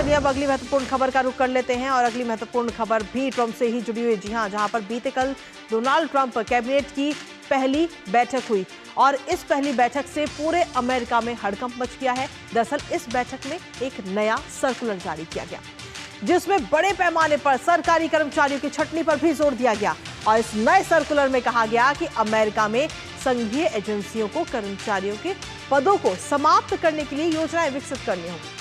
चलिए अब अगली महत्वपूर्ण खबर का रुख कर लेते हैं और अगली महत्वपूर्ण खबर भी ट्रंप से ही जुड़ी हुई। जी हां, जहां पर बीते कल डोनाल्ड ट्रंप कैबिनेट की पहली बैठक हुई और इस पहली बैठक से पूरे अमेरिका में हड़कंप मच गया है। दरअसल इस बैठक में एक नया सर्कुलर जारी किया गया जिसमें बड़े पैमाने पर सरकारी कर्मचारियों की छटनी पर भी जोर दिया गया और इस नए सर्कुलर में कहा गया कि अमेरिका में संघीय एजेंसियों को कर्मचारियों के पदों को समाप्त करने के लिए योजनाएं विकसित करनी होंगी।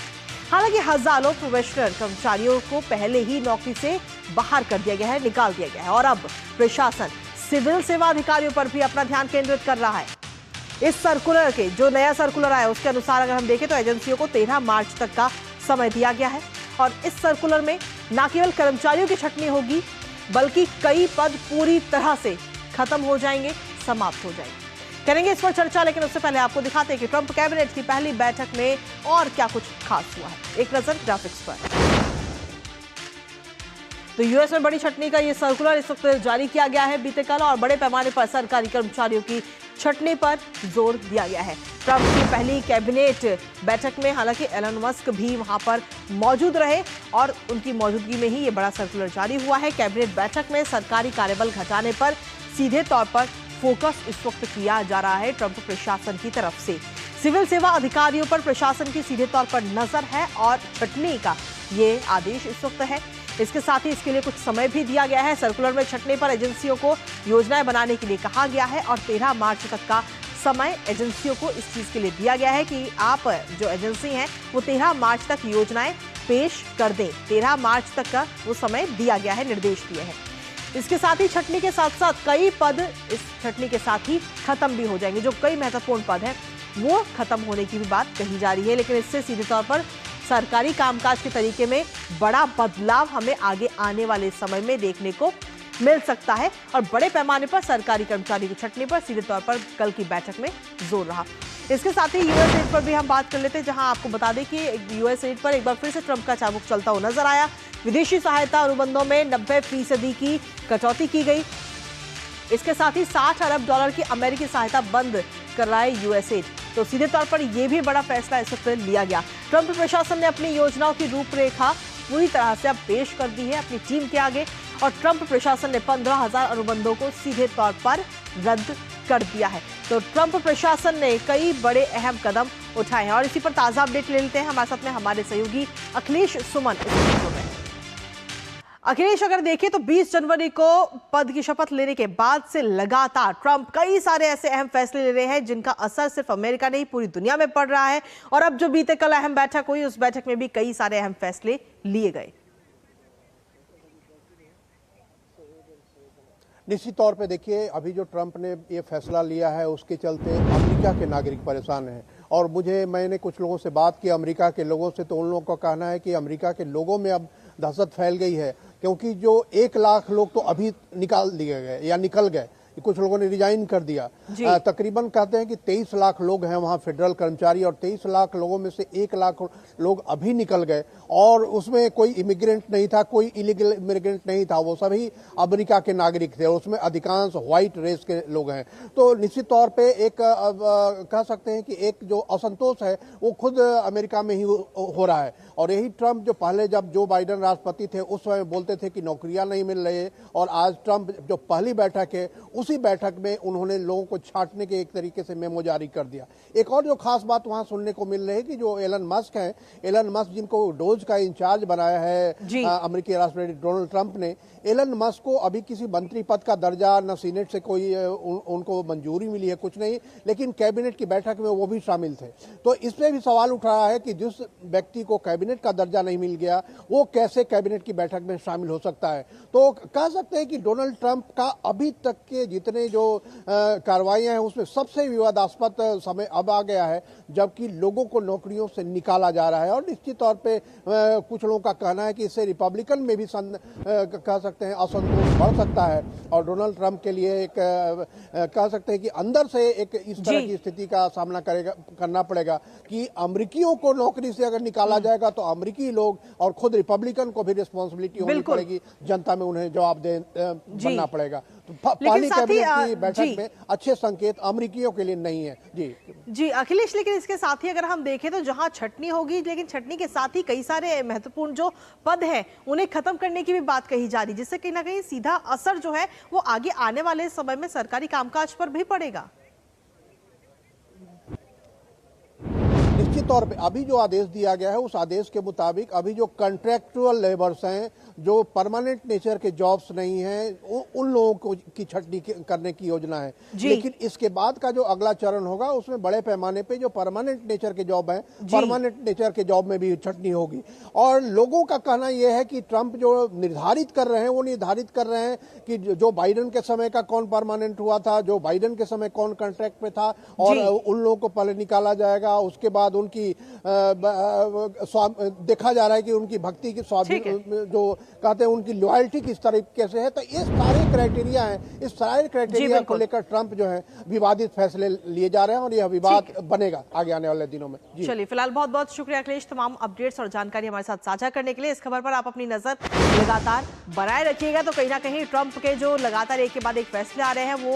हालांकि हजारों प्रोबेशनर कर्मचारियों को पहले ही नौकरी से बाहर कर दिया गया है, निकाल दिया गया है और अब प्रशासन सिविल सेवा अधिकारियों पर भी अपना ध्यान केंद्रित कर रहा है। इस सर्कुलर के जो नया सर्कुलर आया उसके अनुसार अगर हम देखें तो एजेंसियों को 13 मार्च तक का समय दिया गया है और इस सर्कुलर में न केवल कर्मचारियों की छटनी होगी बल्कि कई पद पूरी तरह से खत्म हो जाएंगे, समाप्त हो जाएंगे। करेंगे इस पर चर्चा, लेकिन उससे पहले आपको दिखाते हैं कि ट्रंप कैबिनेट की पहली बैठक में और क्या कुछ खास हुआ है। एक नजर ग्राफिक्स पर। तो यूएस में बड़ी छटनी का यह सर्कुलर इस वक्त जारी किया गया है बीते कल और बड़े पैमाने पर सरकारी कर्मचारियों की छटनी पर जोर दिया गया है। ट्रंप की पहली कैबिनेट बैठक में हालांकि एलन मस्क भी वहां पर मौजूद रहे और उनकी मौजूदगी में ही यह बड़ा सर्कुलर जारी हुआ है। कैबिनेट बैठक में सरकारी कार्यबल घटाने पर सीधे तौर पर फोकस इस वक्त किया जा रहा है ट्रंप प्रशासन की तरफ से। सिविल सेवा अधिकारियों पर प्रशासन की सीधे तौर पर नजर है और छटनी का ये आदेश इस वक्त है। इसके साथ ही इसके लिए कुछ समय भी दिया गया है। सर्कुलर में छटनी पर एजेंसियों को योजनाएं बनाने के लिए कहा गया है और 13 मार्च तक का समय एजेंसियों को इस चीज के लिए दिया गया है कि आप जो एजेंसी हैं वो 13 मार्च तक योजनाएं पेश कर दें। 13 मार्च तक का वो समय दिया गया है, निर्देश दिए हैं। इसके साथ ही छटनी के साथ साथ कई पद इस छटनी के साथ ही खत्म भी हो जाएंगे। जो कई महत्वपूर्ण पद हैं वो खत्म होने की भी बात कही जा रही है, लेकिन इससे सीधे तौर पर सरकारी कामकाज के तरीके में बड़ा बदलाव हमें आगे आने वाले समय में देखने को मिल सकता है और बड़े पैमाने पर सरकारी कर्मचारी की छटनी पर सीधे तौर पर कल की बैठक में जोर रहा। इसके साथ ही यूएस एड पर भी हम बात कर लेते हैं, जहां आपको बता दें कि यूएस एड पर एक बार फिर से ट्रंप का चाबुक चलता हुआ नजर आया। विदेशी सहायता अनुबंधों में 90% की कटौती की गई। इसके साथ ही $60 अरब की अमेरिकी सहायता बंद कर रहा है यूएस एड। तो सीधे तौर पर यह भी बड़ा फैसला इस वक्त लिया गया। ट्रंप प्रशासन ने अपनी योजनाओं की रूपरेखा पूरी तरह से अब पेश कर दी है अपनी टीम के आगे और ट्रंप प्रशासन ने 15,000 अनुबंधों को सीधे तौर पर रद्द कर दिया है। तो ट्रंप प्रशासन ने कई बड़े अहम कदम उठाए हैं और इसी पर ताजा अपडेट ले लेते हैं। हमारे साथ में हमारे सहयोगी अखिलेश सुमन इस वीडियो में। अखिलेश, अगर देखें तो 20 जनवरी को पद की शपथ लेने के बाद से लगातार ट्रंप कई सारे ऐसे अहम फैसले ले रहे हैं जिनका असर सिर्फ अमेरिका नहीं पूरी दुनिया में पड़ रहा है और अब जो बीते कल अहम बैठक हुई उस बैठक में भी कई सारे अहम फैसले लिए गए। निश्चित तौर पे देखिए, अभी जो ट्रंप ने ये फैसला लिया है उसके चलते अमेरिका के नागरिक परेशान हैं और मैंने कुछ लोगों से बात की अमेरिका के लोगों से, तो उन लोगों का कहना है कि अमेरिका के लोगों में अब दहशत फैल गई है क्योंकि जो 1 लाख लोग तो अभी निकाल दिए गए या निकल गए, कुछ लोगों ने रिजाइन कर दिया। तकरीबन कहते हैं कि 23 लाख लोग हैं वहां फेडरल कर्मचारी और 23 लाख लोगों में से 1 लाख लोग अभी निकल गए और उसमें कोई इमिग्रेंट नहीं था, कोई इलीगल इमिग्रेंट नहीं था, वो सभी अमेरिका के नागरिक थे। उसमें अधिकांश व्हाइट रेस के लोग हैं। तो निश्चित तौर पे एक कह सकते हैं कि एक जो असंतोष है वो खुद अमेरिका में ही हो रहा है और यही ट्रंप जो पहले जब जो बाइडेन राष्ट्रपति थे उस समय बोलते थे कि नौकरियां नहीं मिल रही और आज ट्रंप जो पहली बैठक है उसी बैठक में उन्होंने लोगों को छांटने के एक तरीके से मेमो जारी कर दिया। एक और जो खास बात वहां सुनने को मिल रही है कि जो एलन मस्क हैं, एलन मस्क जिनको डोज का इंचार्ज बनाया है अमेरिकी राष्ट्रपति डोनाल्ड ट्रंप ने, एलन मस्क को अभी किसी मंत्री पद का दर्जा न सीनेट से कोई उनको मंजूरी मिली है, कुछ नहीं, लेकिन कैबिनेट की बैठक में वो भी शामिल थे। तो इसमें भी सवाल उठ रहा है कि जिस व्यक्ति को कैबिनेट का दर्जा नहीं मिल गया वो कैसे कैबिनेट की बैठक में शामिल हो सकता है। तो कह सकते हैं कि डोनाल्ड ट्रंप का अभी तक के जितने जो कार्रवाइयां हैं उसमें सबसे विवादास्पद समय अब आ गया है जबकि लोगों को नौकरियों से निकाला जा रहा है और निश्चित तौर पे कुछ लोगों का कहना है कि इससे रिपब्लिकन में भी कह सकते हैं असंतोष बढ़ सकता है और डोनाल्ड ट्रंप के लिए एक कह सकते हैं कि अंदर से एक इस तरह की स्थिति का सामना करना पड़ेगा कि अमेरिकियों को नौकरी से अगर निकाला जाएगा तो अमेरिकी लोग और खुद रिपब्लिकन को भी रिस्पॉन्सिबिलिटी होनी पड़ेगी, जनता में उन्हें जवाब बनना पड़ेगा। तो पहली साथ ही कैबिनेट की बैठक जी में अच्छे संकेत अमेरिकियों के लिए नहीं है। जी अखिलेश, लेकिन इसके साथ ही अगर हम देखें तो जहां छटनी होगी, लेकिन छटनी के साथ ही कई सारे महत्वपूर्ण जो पद हैं उन्हें खत्म करने की भी बात कही जा रही, जिससे कहीं ना कहीं सीधा असर जो है वो आगे आने वाले समय में सरकारी कामकाज पर भी पड़ेगा। निश्चित तौर पे अभी जो आदेश दिया गया है उस आदेश के मुताबिक अभी जो कॉन्ट्रैक्चुअल लेबर्स हैं, जो परमानेंट नेचर के जॉब्स नहीं हैं, उन लोगों को की छटनी करने की योजना है। लेकिन इसके बाद का जो अगला चरण होगा उसमें बड़े पैमाने पे जो परमानेंट नेचर के जॉब हैं, परमानेंट नेचर के जॉब में भी छटनी होगी। और लोगों का कहना यह है कि ट्रंप जो निर्धारित कर रहे हैं वो निर्धारित कर रहे हैं कि जो बाइडेन के समय का कौन परमानेंट हुआ था, जो बाइडेन के समय कौन कॉन्ट्रैक्ट पे था, और उन लोगों को पहले निकाला जाएगा। उसके बाद उनकी देखा जा रहा है कि उनकी भक्ति की जो कहते हैं उनकी लॉयल्टी किस तरीके से है। तो ये सारे क्राइटेरिया हैं, इस सारे क्राइटेरिया को लेकर ट्रंप जो है विवादित फैसले लिए जा रहे हैं और यह विवाद बनेगा आगे आने वाले दिनों में। चलिए, फिलहाल बहुत बहुत शुक्रिया अखिलेश, तमाम अपडेट्स और जानकारी हमारे साथ साझा करने के लिए। इस खबर पर आप अपनी नजर लगातार बनाए रखिएगा। तो कहीं ना कहीं ट्रंप के जो लगातार एक के बाद एक फैसले आ रहे हैं वो